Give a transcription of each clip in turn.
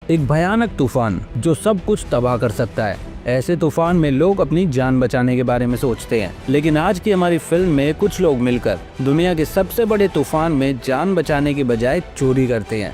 एक भयानक तूफान जो सब कुछ तबाह कर सकता है। ऐसे तूफान में लोग अपनी जान बचाने के बारे में सोचते हैं, लेकिन आज की हमारी फिल्म में कुछ लोग मिलकर दुनिया के सबसे बड़े तूफान में जान बचाने की बजाय चोरी करते हैं।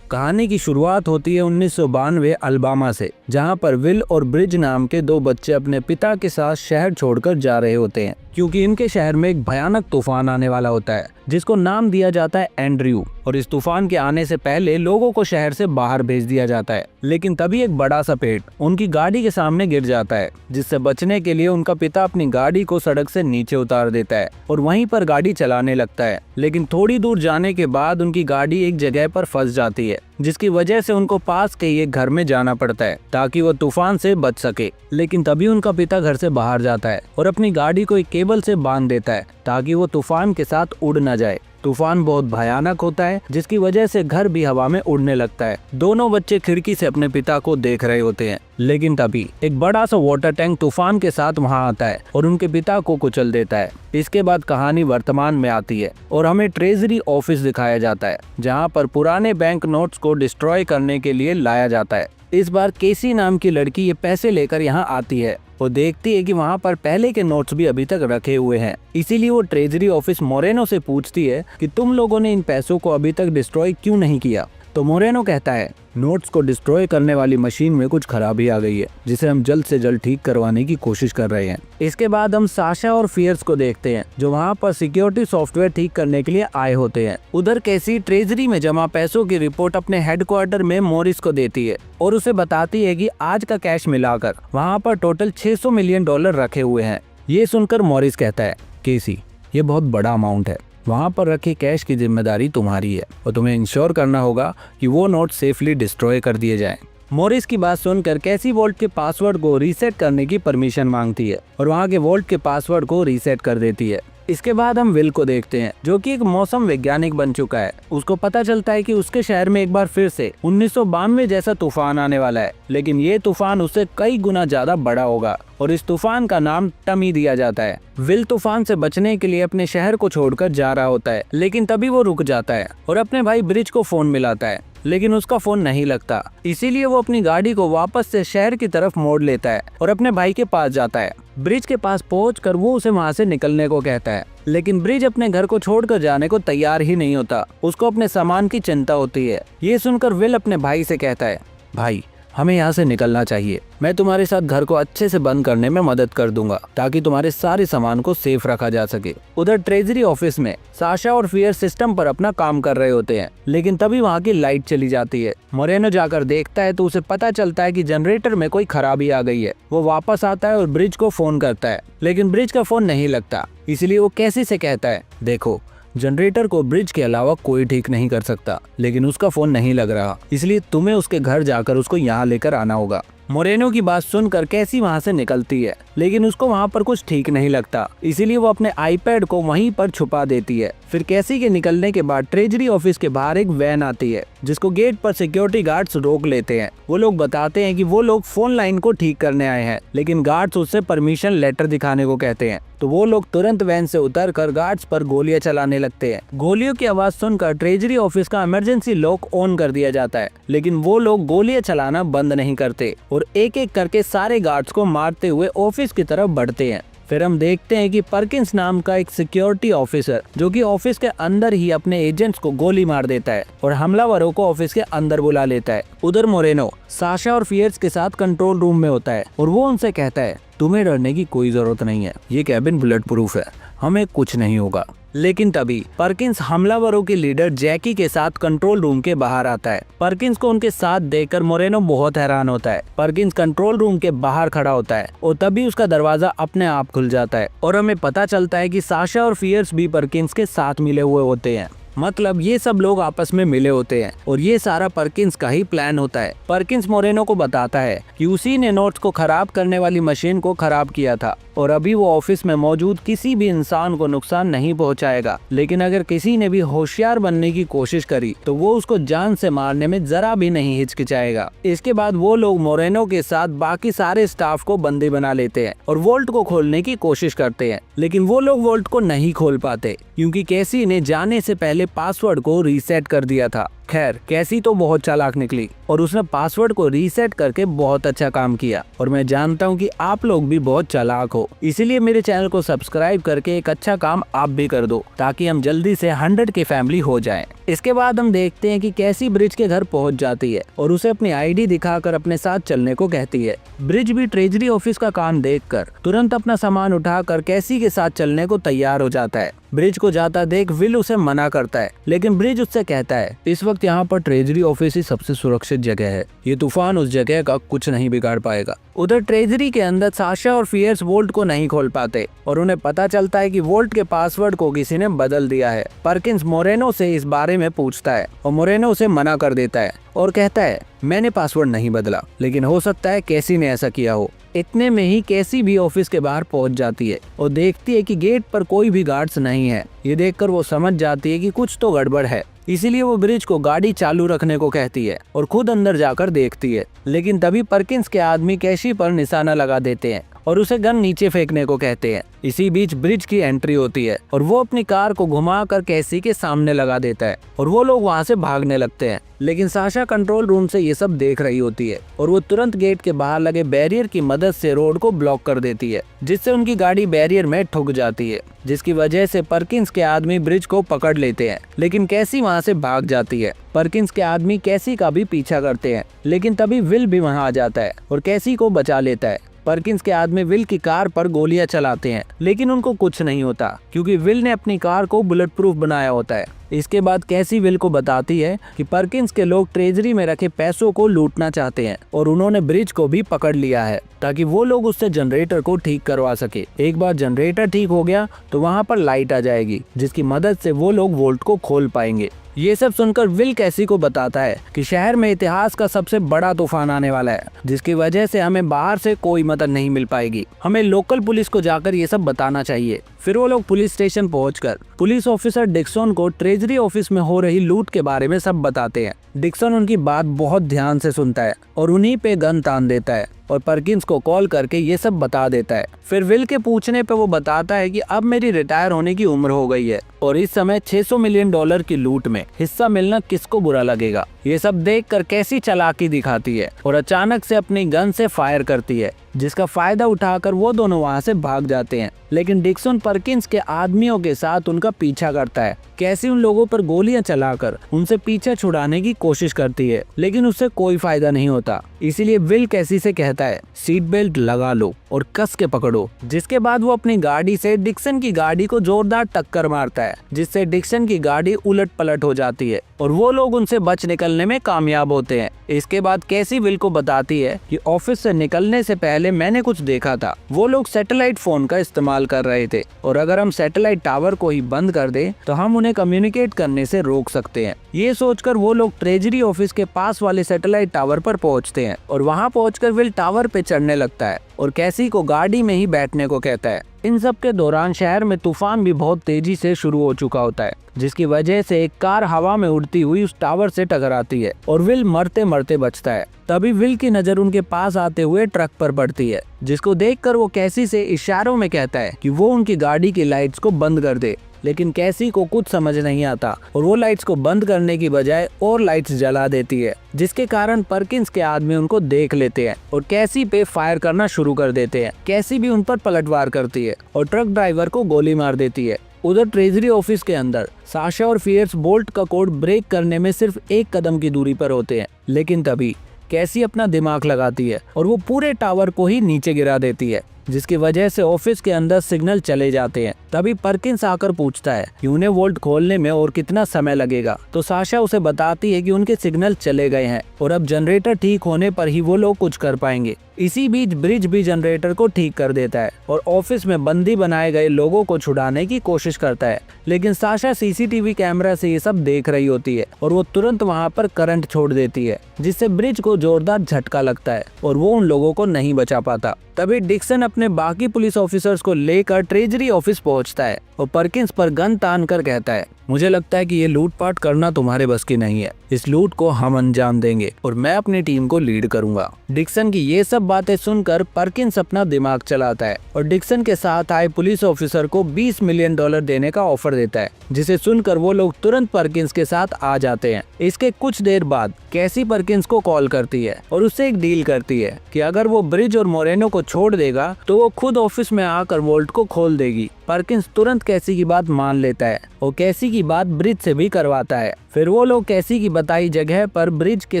कहानी की शुरुआत होती है 1992 अल्बामा से, जहां पर विल और ब्रिज नाम के दो बच्चे अपने पिता के साथ शहर छोड़कर जा रहे होते हैं, क्योंकि इनके शहर में एक भयानक तूफान आने वाला होता है जिसको नाम दिया जाता है एंड्रयू। और इस तूफान के आने से पहले लोगों को शहर से बाहर भेज दिया जाता है, लेकिन तभी एक बड़ा सा पेड़ उनकी गाड़ी के सामने गिर जाता है, जिससे बचने के लिए उनका पिता अपनी गाड़ी को सड़क से नीचे उतार देता है और वहीं पर गाड़ी चलाने लगता है। लेकिन थोड़ी दूर जाने के बाद उनकी गाड़ी एक जगह पर फंस जाती है, जिसकी वजह से उनको पास के एक घर में जाना पड़ता है ताकि वो तूफान से बच सके। लेकिन तभी उनका पिता घर से बाहर जाता है और अपनी गाड़ी को एक केबल से बांध देता है ताकि वो तूफान के साथ उड़ न जाए। तूफान बहुत भयानक होता है, जिसकी वजह से घर भी हवा में उड़ने लगता है। दोनों बच्चे खिड़की से अपने पिता को देख रहे होते हैं, लेकिन तभी एक बड़ा सा वाटर टैंक तूफान के साथ वहां आता है और उनके पिता को कुचल देता है। इसके बाद कहानी वर्तमान में आती है और हमें ट्रेजरी ऑफिस दिखाया जाता है, जहां पर पुराने बैंक नोट्स को डिस्ट्रॉय करने के लिए लाया जाता है। इस बार केसी नाम की लड़की ये पैसे लेकर यहाँ आती है और देखती है कि वहाँ पर पहले के नोट्स भी अभी तक रखे हुए हैं। इसीलिए वो ट्रेजरी ऑफिस मोरेनो से पूछती है कि तुम लोगों ने इन पैसों को अभी तक डिस्ट्रॉय क्यों नहीं किया। तो मोरेनो कहता है, नोट्स को डिस्ट्रॉय करने वाली मशीन में कुछ खराबी आ गई है, जिसे हम जल्द से जल्द ठीक करवाने की कोशिश कर रहे हैं। इसके बाद हम साशा और फियर्स को देखते हैं, जो वहाँ पर सिक्योरिटी सॉफ्टवेयर ठीक करने के लिए आए होते हैं। उधर कैसी ट्रेजरी में जमा पैसों की रिपोर्ट अपने हेडक्वार्टर में मॉरिस को देती है और उसे बताती है कि आज का कैश मिलाकर वहाँ पर टोटल $600 मिलियन रखे हुए हैं। ये सुनकर मॉरिस कहता है, केसी, ये बहुत बड़ा अमाउंट है, वहाँ पर रखे कैश की जिम्मेदारी तुम्हारी है और तुम्हें इंश्योर करना होगा कि वो नोट सेफली डिस्ट्रॉय कर दिए जाएं। मॉरिस की बात सुनकर कैसी वॉल्ट के पासवर्ड को रीसेट करने की परमिशन मांगती है और वहाँ के वॉल्ट के पासवर्ड को रीसेट कर देती है। इसके बाद हम विल को देखते हैं, जो कि एक मौसम वैज्ञानिक बन चुका है। उसको पता चलता है कि उसके शहर में एक बार फिर से 1992 जैसा तूफान आने वाला है, लेकिन ये तूफान उससे कई गुना ज्यादा बड़ा होगा और इस तूफान का नाम टमी दिया जाता है। विल तूफान से बचने के लिए अपने शहर को छोड़कर जा रहा होता है, लेकिन तभी वो रुक जाता है और अपने भाई ब्रिज को फोन मिलाता है, लेकिन उसका फोन नहीं लगता। इसीलिए वो अपनी गाड़ी को वापस से शहर की तरफ मोड़ लेता है और अपने भाई के पास जाता है। ब्रिज के पास पहुंचकर वो उसे वहां से निकलने को कहता है, लेकिन ब्रिज अपने घर को छोड़कर जाने को तैयार ही नहीं होता। उसको अपने सामान की चिंता होती है। ये सुनकर विल अपने भाई से कहता है, भाई, हमें यहाँ से निकलना चाहिए। मैं तुम्हारे साथ घर को अच्छे से बंद करने में मदद कर दूंगा ताकि तुम्हारे सारे सामान को सेफ रखा जा सके। उधर ट्रेजरी ऑफिस में साशा और फियर सिस्टम पर अपना काम कर रहे होते हैं, लेकिन तभी वहाँ की लाइट चली जाती है। मोरेनो जाकर देखता है तो उसे पता चलता है कि जनरेटर में कोई खराबी आ गई है। वो वापस आता है और ब्रिज को फोन करता है, लेकिन ब्रिज का फोन नहीं लगता। इसलिए वो कैसी से कहता है, देखो, जनरेटर को ब्रिज के अलावा कोई ठीक नहीं कर सकता, लेकिन उसका फोन नहीं लग रहा, इसलिए तुम्हें उसके घर जाकर उसको यहाँ लेकर आना होगा। मोरेनो की बात सुनकर कैसी वहाँ से निकलती है, लेकिन उसको वहाँ पर कुछ ठीक नहीं लगता, इसीलिए वो अपने आईपैड को वहीं पर छुपा देती है। फिर कैसी के निकलने के बाद ट्रेजरी ऑफिस के बाहर एक वैन आती है, जिसको गेट पर सिक्योरिटी गार्ड्स रोक लेते हैं। वो लोग बताते हैं कि वो लोग फोन लाइन को ठीक करने आए हैं, लेकिन गार्ड्स उससे परमिशन लेटर दिखाने को कहते हैं। तो वो लोग तुरंत वैन से उतरकर गार्ड्स पर गोलियां चलाने लगते हैं। गोलियों की आवाज सुनकर ट्रेजरी ऑफिस का इमरजेंसी लॉक ऑन कर दिया जाता है, लेकिन वो लोग गोलियां चलाना बंद नहीं करते और एक एक करके सारे गार्ड्स को मारते हुए ऑफिस की तरफ बढ़ते हैं। फिर हम देखते हैं कि पर्किंस नाम का एक सिक्योरिटी ऑफिसर, जो कि ऑफिस के अंदर ही अपने एजेंट्स को गोली मार देता है और हमलावरों को ऑफिस के अंदर बुला लेता है। उधर मोरेनो साशा और फियर्स के साथ कंट्रोल रूम में होता है और वो उनसे कहता है, तुम्हें डरने की कोई जरूरत नहीं है, ये कैबिन बुलेट प्रूफ है, हमें कुछ नहीं होगा। लेकिन तभी पर्किंस हमलावरों के लीडर जैकी के साथ कंट्रोल रूम के बाहर आता है। पर्किंस को उनके साथ देखकर मोरेनो बहुत हैरान होता है। पर्किंस कंट्रोल रूम के बाहर खड़ा होता है और तभी उसका दरवाजा अपने आप खुल जाता है और हमें पता चलता है कि साशा और फियर्स भी पर्किंस के साथ मिले हुए होते हैं। मतलब ये सब लोग आपस में मिले होते हैं और ये सारा पर्किंस का ही प्लान होता है। पर्किंस मोरेनो को बताता है कि उसी ने नोट्स को खराब करने वाली मशीन को खराब किया था और अभी वो ऑफिस में मौजूद किसी भी इंसान को नुकसान नहीं पहुंचाएगा, लेकिन अगर किसी ने भी होशियार बनने की कोशिश करी तो वो उसको जान से मारने में जरा भी नहीं हिचकिचाएगा। इसके बाद वो लोग मोरेनो के साथ बाकी सारे स्टाफ को बंदी बना लेते हैं और वोल्ट को खोलने की कोशिश करते हैं, लेकिन वो लोग वोल्ट को नहीं खोल पाते क्योंकि कैसी ने जाने से पहले पासवर्ड को रीसेट कर दिया था। खैर कैसी तो बहुत चालाक निकली और उसने पासवर्ड को रीसेट करके बहुत अच्छा काम किया। और मैं जानता हूँ कि आप लोग भी बहुत चालाक हो, इसीलिए मेरे चैनल को सब्सक्राइब करके एक अच्छा काम आप भी कर दो ताकि हम जल्दी से 100 की फैमिली हो जाएं। इसके बाद हम देखते हैं कि कैसी ब्रिज के घर पहुंच जाती है और उसे अपनी आईडी दिखाकर अपने साथ चलने को कहती है। ब्रिज भी ट्रेजरी ऑफिस का काम देखकर तुरंत अपना सामान उठाकर कैसी के साथ चलने को तैयार हो जाता है। ब्रिज को जाता देख विल उसे मना करता है, लेकिन ब्रिज उससे कहता है इस वक्त यहाँ पर ट्रेजरी ऑफिस ही सबसे सुरक्षित जगह है, ये तूफान उस जगह का कुछ नहीं बिगाड़ पाएगा। उधर ट्रेजरी के अंदर साशा और फियर्स वोल्ट को नहीं खोल पाते और उन्हें पता चलता है कि वोल्ट के पासवर्ड को किसी ने बदल दिया है। पर्किंस मोरेनो से इस बारे में पूछता है और मोरेनो उसे मना कर देता है और कहता है मैंने पासवर्ड नहीं बदला, लेकिन हो सकता है कैसी ने ऐसा किया हो। इतने में ही कैसी भी ऑफिस के बाहर पहुंच जाती है और देखती है कि गेट पर कोई भी गार्ड्स नहीं है। ये देखकर वो समझ जाती है कि कुछ तो गड़बड़ है, इसीलिए वो ब्रिज को गाड़ी चालू रखने को कहती है और खुद अंदर जाकर देखती है। लेकिन तभी पर्किंस के आदमी कैशी पर निशाना लगा देते हैं और उसे गन नीचे फेंकने को कहते हैं। इसी बीच ब्रिज की एंट्री होती है और वो अपनी कार को घुमाकर कैसी के सामने लगा देता है और वो लोग वहाँ से भागने लगते हैं। लेकिन साशा कंट्रोल रूम से ये सब देख रही होती है और वो तुरंत गेट के बाहर लगे बैरियर की मदद से रोड को ब्लॉक कर देती है, जिससे उनकी गाड़ी बैरियर में ठुक जाती है, जिसकी वजह से पर्किंस के आदमी ब्रिज को पकड़ लेते हैं। लेकिन कैसी वहाँ से भाग जाती है। पर्किंस के आदमी कैसी का भी पीछा करते हैं, लेकिन तभी विल भी वहाँ आ जाता है और कैसी को बचा लेता है। पर्किंस के आदमी विल की कार पर गोलियां चलाते हैं, लेकिन उनको कुछ नहीं होता क्योंकि विल ने अपनी कार को बुलेट प्रूफ बनाया होता है। इसके बाद कैसी विल को बताती है कि पर्किंस के लोग ट्रेजरी में रखे पैसों को लूटना चाहते हैं और उन्होंने ब्रिज को भी पकड़ लिया है ताकि वो लोग उससे जनरेटर को ठीक करवा सके। एक बार जनरेटर ठीक हो गया तो वहाँ पर लाइट आ जाएगी, जिसकी मदद से वो लोग वोल्ट को खोल पाएंगे। ये सब सुनकर विल कैसी को बताता है कि शहर में इतिहास का सबसे बड़ा तूफान आने वाला है, जिसकी वजह से हमें बाहर से कोई मदद नहीं मिल पाएगी। हमें लोकल पुलिस को जाकर ये सब बताना चाहिए। फिर वो लोग पुलिस स्टेशन पहुंचकर पुलिस ऑफिसर डिक्सन को ट्रेजरी ऑफिस में हो रही लूट के बारे में सब बताते हैं। डिक्सन उनकी बात बहुत ध्यान से सुनता है और उन्हीं पे गन तान देता है और पर्किंस को कॉल करके ये सब बता देता है। फिर विल के पूछने पे वो बताता है कि अब मेरी रिटायर होने की उम्र हो गई है और इस समय $600 मिलियन की लूट में हिस्सा मिलना किसको बुरा लगेगा। ये सब देखकर कैसी चालाकी दिखाती है और अचानक से अपनी गन से फायर करती है, जिसका फायदा उठाकर वो दोनों वहाँ से भाग जाते हैं। लेकिन डिक्सन पर्किंस के आदमियों के साथ उनका पीछा करता है। कैसी उन लोगों पर गोलियां चलाकर उनसे पीछा छुड़ाने की कोशिश करती है, लेकिन उससे कोई फायदा नहीं होता। इसीलिए विल कैसी से कहता है सीट बेल्ट लगा लो और कस के पकड़ो, जिसके बाद वो अपनी गाड़ी से डिक्सन की गाड़ी को जोरदार टक्कर मारता है, जिससे डिक्सन की गाड़ी उलट पलट हो जाती है और वो लोग उनसे बच निकलने में कामयाब होते हैं। इसके बाद कैसी विल को बताती है कि ऑफिस से निकलने से पहले मैंने कुछ देखा था। वो लोग सैटेलाइट फोन का इस्तेमाल कर रहे थे और अगर हम सैटेलाइट टावर को ही बंद कर दें तो हम उन्हें कम्युनिकेट करने से रोक सकते हैं। ये सोचकर वो लोग ट्रेजरी ऑफिस के पास वाले सैटेलाइट टावर पर पहुंचते हैं और वहां पहुंचकर विल टावर पे चढ़ने लगता है और कैसी को गाड़ी में ही बैठने को कहता है। इन सब के दौरान शहर में तूफान भी बहुत तेजी से शुरू हो चुका होता है, जिसकी वजह से एक कार हवा में उड़ती हुई उस टावर से टकराती है और विल मरते मरते बचता है। तभी विल की नजर उनके पास आते हुए ट्रक पर पड़ती है, जिसको देखकर वो कैसी से इशारों में कहता है कि वो उनकी गाड़ी की लाइट्स को बंद कर दे। लेकिन कैसी को कुछ समझ नहीं आता और वो लाइट्स को बंद करने की बजाय और लाइट्स जला देती है, जिसके कारण पर्किंस के आदमी उनको देख लेते हैं और कैसी पे फायर करना शुरू कर देते हैं। कैसी भी उन पर पलटवार करती है और ट्रक ड्राइवर को गोली मार देती है। उधर ट्रेजरी ऑफिस के अंदर साशा और फियर्स बोल्ट का कोड ब्रेक करने में सिर्फ एक कदम की दूरी पर होते हैं, लेकिन तभी कैसी अपना दिमाग लगाती है और वो पूरे टावर को ही नीचे गिरा देती है, जिसकी वजह से ऑफिस के अंदर सिग्नल चले जाते हैं। तभी पर्किंस आकर पूछता है कि उन्हें वोल्ट खोलने में और कितना समय लगेगा, तो साशा उसे बताती है कि उनके सिग्नल चले गए हैं और अब जनरेटर ठीक होने पर ही वो लोग कुछ कर पाएंगे। इसी बीच ब्रिज भी जनरेटर को ठीक कर देता है और ऑफिस में बंदी बनाए गए लोगों को छुड़ाने की कोशिश करता है, लेकिन साशा सीसीटीवी कैमरा से ये सब देख रही होती है और वो तुरंत वहाँ पर करंट छोड़ देती है, जिससे ब्रिज को जोरदार झटका लगता है और वो उन लोगों को नहीं बचा पाता। तभी डिक्सन अपने बाकी पुलिस ऑफिसर्स को लेकर ट्रेजरी ऑफिस पहुंचता है और पर्किंस पर गन तान कर कहता है मुझे लगता है कि ये लूटपाट करना तुम्हारे बस की नहीं है। इस लूट को हम अंजाम देंगे और मैं अपनी टीम को लीड करूंगा। डिक्सन की ये सब बातें सुनकर परकिंस अपना दिमाग चलाता है और डिक्सन के साथ आए पुलिस ऑफिसर को $20 मिलियन देने का ऑफर देता है, जिसे सुनकर वो लोग तुरंत परकिंस के साथ आ जाते हैं। इसके कुछ देर बाद कैसी परकिंस को कॉल करती है और उससे एक डील करती है कि अगर वो ब्रिज और मोरेनो को छोड़ देगा तो वो खुद ऑफिस में आकर वोल्ट को खोल देगी। परकिंस तुरंत कैसी की बात मान लेता है और कैसी की बात ब्रिज से भी करवाता है। फिर वो लोग कैसी की बताई जगह पर ब्रिज के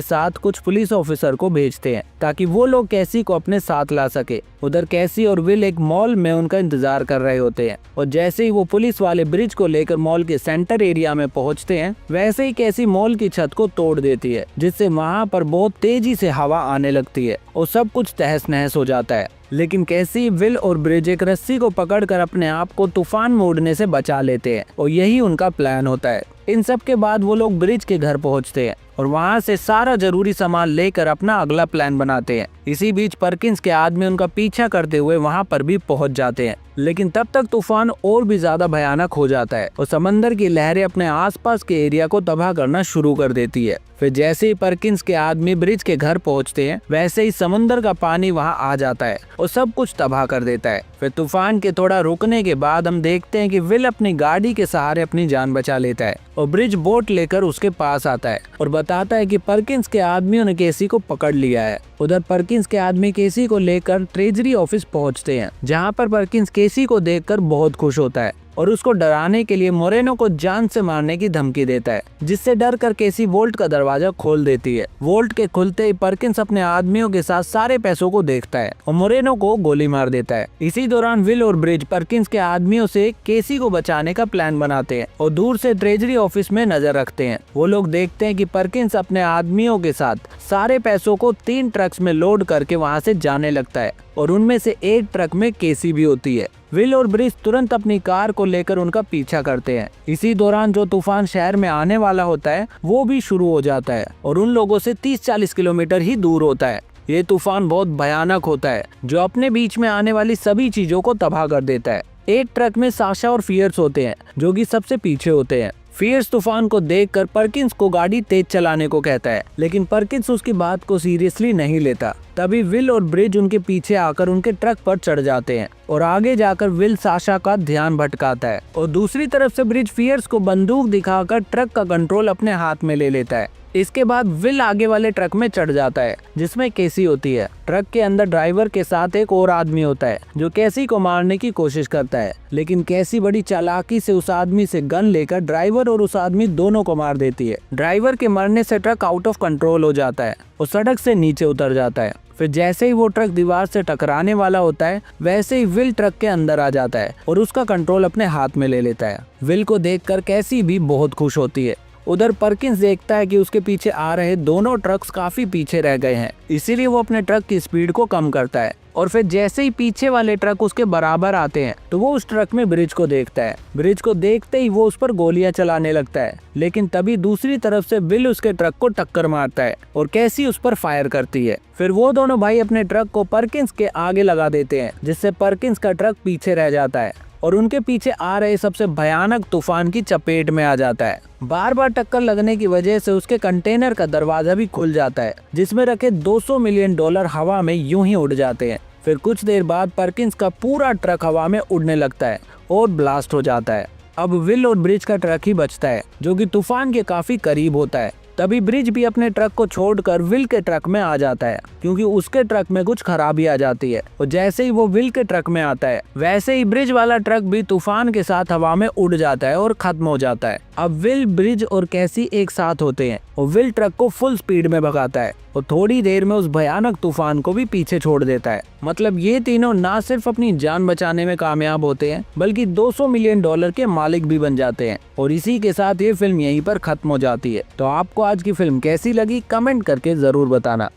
साथ कुछ पुलिस ऑफिसर को भेजते हैं ताकि वो लोग कैसी को अपने साथ ला सके। उधर कैसी और विल एक मॉल में उनका इंतजार कर रहे होते हैं और जैसे ही वो पुलिस वाले ब्रिज को लेकर मॉल के सेंटर एरिया में पहुंचते हैं, वैसे ही कैसी मॉल की छत को तोड़ देती है, जिससे वहां पर बहुत तेजी से हवा आने लगती है और सब कुछ तहस नहस हो जाता है। लेकिन कैसी, विल और ब्रिज एक रस्सी को पकड़कर अपने आप को तूफान में उड़ने से बचा लेते हैं और यही उनका प्लान होता है। इन सब के बाद वो लोग ब्रिज के घर पहुंचते हैं और वहां से सारा जरूरी सामान लेकर अपना अगला प्लान बनाते हैं। इसी बीच परकिंस के आदमी उनका पीछा करते हुए वहां पर भी पहुंच जाते हैं, लेकिन तब तक तूफान और भी ज्यादा भयानक हो जाता है और समंदर की लहरें अपने आसपास के एरिया को तबाह करना शुरू कर देती है। फिर जैसे ही परकिंस के आदमी ब्रिज के घर पहुंचते हैं, वैसे ही समुद्र का पानी वहां आ जाता है और सब कुछ तबाह कर देता है। फिर तूफान के थोड़ा रुकने के बाद हम देखते हैं कि विल अपनी गाड़ी के सहारे अपनी जान बचा लेता है और ब्रिज बोट लेकर उसके पास आता है और बताता है कि परकिंस के आदमियों ने केसी को पकड़ लिया है। उधर परकिंस के आदमी केसी को लेकर ट्रेजरी ऑफिस पहुंचते हैं, जहां पर परकिंस केसी को देखकर बहुत खुश होता है और उसको डराने के लिए मोरेनो को जान से मारने की धमकी देता है, जिससे डर कर केसी वोल्ट का दरवाजा खोल देती है। वोल्ट के खुलते ही परकिंस अपने आदमियों के साथ सारे पैसों को देखता है और मोरेनो को गोली मार देता है। इसी दौरान विल और ब्रिज परकिंस के आदमियों से केसी को बचाने का प्लान बनाते हैं और दूर से ट्रेजरी ऑफिस में नजर रखते हैं। वो लोग देखते हैं कि परकिंस अपने आदमियों के साथ सारे पैसों को 3 ट्रक्स में लोड करके वहाँ से जाने लगता है और उनमें से एक ट्रक में केसी भी होती है। विल और ब्रिज तुरंत अपनी कार को लेकर उनका पीछा करते हैं। इसी दौरान जो तूफान शहर में आने वाला होता है वो भी शुरू हो जाता है और उन लोगों से 30-40 किलोमीटर ही दूर होता है। ये तूफान बहुत भयानक होता है, जो अपने बीच में आने वाली सभी चीजों को तबाह कर देता है। एक ट्रक में साशा और फियर्स होते हैं, जो कि सबसे पीछे होते हैं। फियर्स तूफान को देखकर परकिंस को गाड़ी तेज चलाने को कहता है, लेकिन परकिंस उसकी बात को सीरियसली नहीं लेता। तभी विल और ब्रिज उनके पीछे आकर उनके ट्रक पर चढ़ जाते हैं और आगे जाकर विल साशा का ध्यान भटकाता है और दूसरी तरफ से ब्रिज फियर्स को बंदूक दिखाकर ट्रक का कंट्रोल अपने हाथ में ले लेता है। इसके बाद विल आगे वाले ट्रक में चढ़ जाता है, जिसमें केसी होती है। ट्रक के अंदर ड्राइवर के साथ एक और आदमी होता है, जो केसी को मारने की कोशिश करता है, लेकिन केसी बड़ी चालाकी से उस आदमी से गन लेकर ड्राइवर और उस आदमी दोनों को मार देती है। ड्राइवर के मरने से ट्रक आउट ऑफ कंट्रोल हो जाता है और सड़क से नीचे उतर जाता है। फिर जैसे ही वो ट्रक दीवार से टकराने वाला होता है, वैसे ही विल ट्रक के अंदर आ जाता है और उसका कंट्रोल अपने हाथ में ले लेता है। विल को देखकर कैसी भी बहुत खुश होती है। उधर परकिंस देखता है कि उसके पीछे आ रहे दोनों ट्रक्स काफी पीछे रह गए हैं, इसीलिए वो अपने ट्रक की स्पीड को कम करता है और फिर जैसे ही पीछे वाले ट्रक उसके बराबर आते हैं तो वो उस ट्रक में ब्रिज को देखता है। ब्रिज को देखते ही वो उस पर गोलियां चलाने लगता है, लेकिन तभी दूसरी तरफ से विल उसके ट्रक को टक्कर मारता है और कैसी उस पर फायर करती है। फिर वो दोनों भाई अपने ट्रक को परकिंस के आगे लगा देते हैं, जिससे परकिंस का ट्रक पीछे रह जाता है और उनके पीछे आ रहे सबसे भयानक तूफान की चपेट में आ जाता है। बार बार टक्कर लगने की वजह से उसके कंटेनर का दरवाजा भी खुल जाता है, जिसमें रखे $200 मिलियन हवा में यूं ही उड़ जाते हैं। फिर कुछ देर बाद परकिंस का पूरा ट्रक हवा में उड़ने लगता है और ब्लास्ट हो जाता है। अब विल और ब्रिज का ट्रक ही बचता है, जो कि तूफान के काफी करीब होता है। तभी ब्रिज भी अपने ट्रक को छोड़कर विल के ट्रक में आ जाता है, क्योंकि उसके ट्रक में कुछ खराबी आ जाती है और जैसे ही वो विल के ट्रक में आता है, वैसे ही ब्रिज वाला ट्रक भी तूफान के साथ हवा में उड़ जाता है और खत्म हो जाता है। अब विल, ब्रिज और कैसी एक साथ होते हैं और विल ट्रक को फुल स्पीड में भगाता है और थोड़ी देर में उस भयानक तूफान को भी पीछे छोड़ देता है। मतलब ये तीनों ना सिर्फ अपनी जान बचाने में कामयाब होते हैं, बल्कि $200 मिलियन के मालिक भी बन जाते हैं और इसी के साथ ये फिल्म यहीं पर खत्म हो जाती है। तो आपको आज की फिल्म कैसी लगी, कमेंट करके जरूर बताना।